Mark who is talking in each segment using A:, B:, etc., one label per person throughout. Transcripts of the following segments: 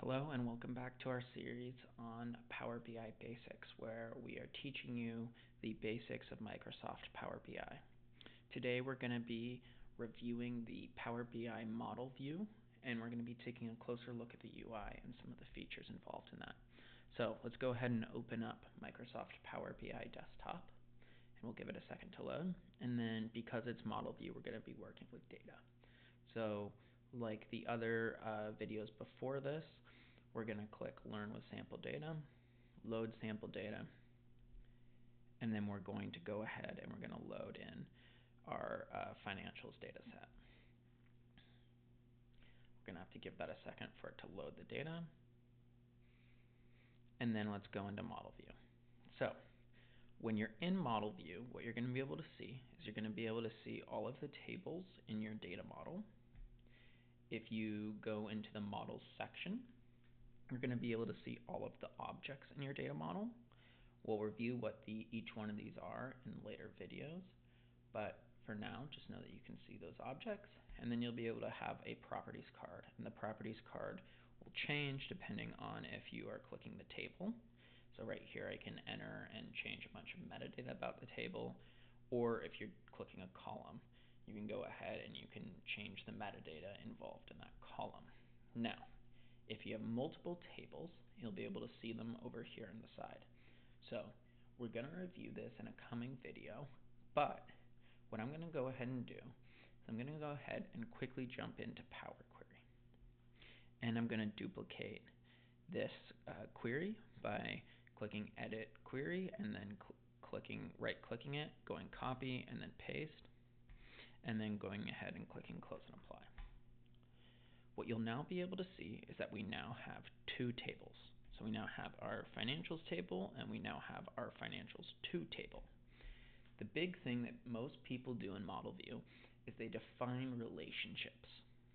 A: Hello and welcome back to our series on Power BI Basics, where we are teaching you the basics of Microsoft Power BI. Today we're going to be reviewing the Power BI model view, and we're going to be taking a closer look at the UI and some of the features involved in that. So let's go ahead and open up Microsoft Power BI Desktop, and we'll give it a second to load. And then because it's model view, we're going to be working with data. So like the other videos before this, we're going to click Learn with Sample Data, load sample data, and then we're going to go ahead and we're going to load in our financials data set. We're going to have to give that a second for it to load the data. And then let's go into Model View. So when you're in Model View, what you're going to be able to see is you're going to be able to see all of the tables in your data model. If you go into the Models section, you're going to be able to see all of the objects in your data model. We'll review what each one of these are in later videos, but for now, just know that you can see those objects, and then you'll be able to have a properties card, and the properties card will change depending on if you are clicking the table. So right here I can enter and change a bunch of metadata about the table, or if you're clicking a column, you can go ahead and you can change the metadata involved in that column. Now, if you have multiple tables, you'll be able to see them over here on the side. So we're going to review this in a coming video, but what I'm going to go ahead and do is I'm going to go ahead and quickly jump into Power Query. And I'm going to duplicate this query by clicking Edit Query and then right-clicking it, going Copy and then Paste, and then going ahead and clicking Close and Apply. What you'll now be able to see is that we now have two tables. So we now have our financials table and we now have our financials 2 table. The big thing that most people do in Model View is they define relationships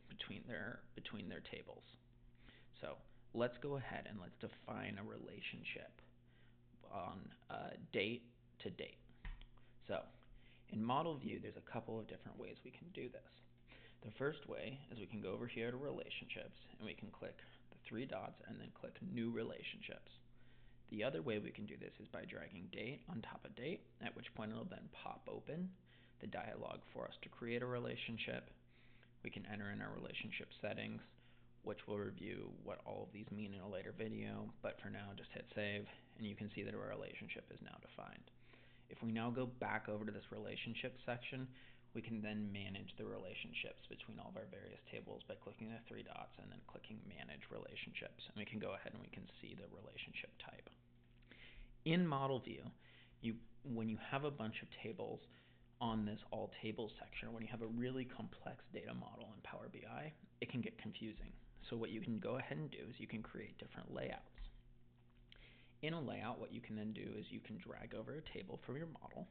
A: between their tables. So let's go ahead and let's define a relationship on date to date. So in Model View, there's a couple of different ways we can do this. The first way is we can go over here to Relationships and we can click the 3 dots and then click New Relationships. The other way we can do this is by dragging Date on top of Date, at which point it'll then pop open the dialog for us to create a relationship. We can enter in our relationship settings, which we'll review what all of these mean in a later video, but for now just hit Save and you can see that our relationship is now defined. If we now go back over to this relationship section, we can then manage the relationships between all of our various tables by clicking the 3 dots and then clicking Manage Relationships. And we can go ahead and we can see the relationship type. In Model View, when you have a bunch of tables on this All Tables section, or when you have a really complex data model in Power BI, it can get confusing. So what you can go ahead and do is you can create different layouts. In a layout, what you can then do is you can drag over a table from your model,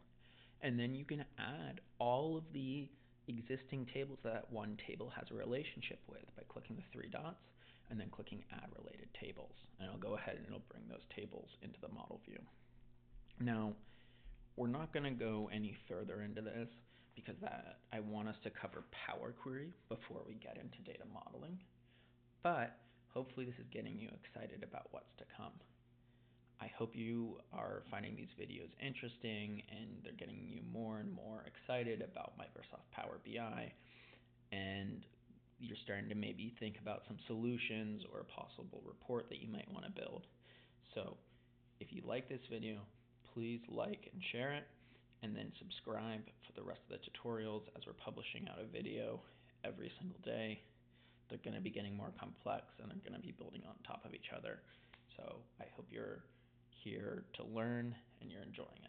A: and then you can add all of the existing tables that one table has a relationship with by clicking the 3 dots and then clicking Add Related Tables. And it'll go ahead and it'll bring those tables into the model view. Now, we're not going to go any further into this because I want us to cover Power Query before we get into data modeling. But hopefully this is getting you excited about what's to come. I hope you are finding these videos interesting and they're getting you more and more excited about Microsoft Power BI, and you're starting to maybe think about some solutions or a possible report that you might want to build. So if you like this video, please like and share it, and then subscribe for the rest of the tutorials as we're publishing out a video every single day. They're going to be getting more complex and they're going to be building on top of each other. So I hope you're here to learn and you're enjoying it.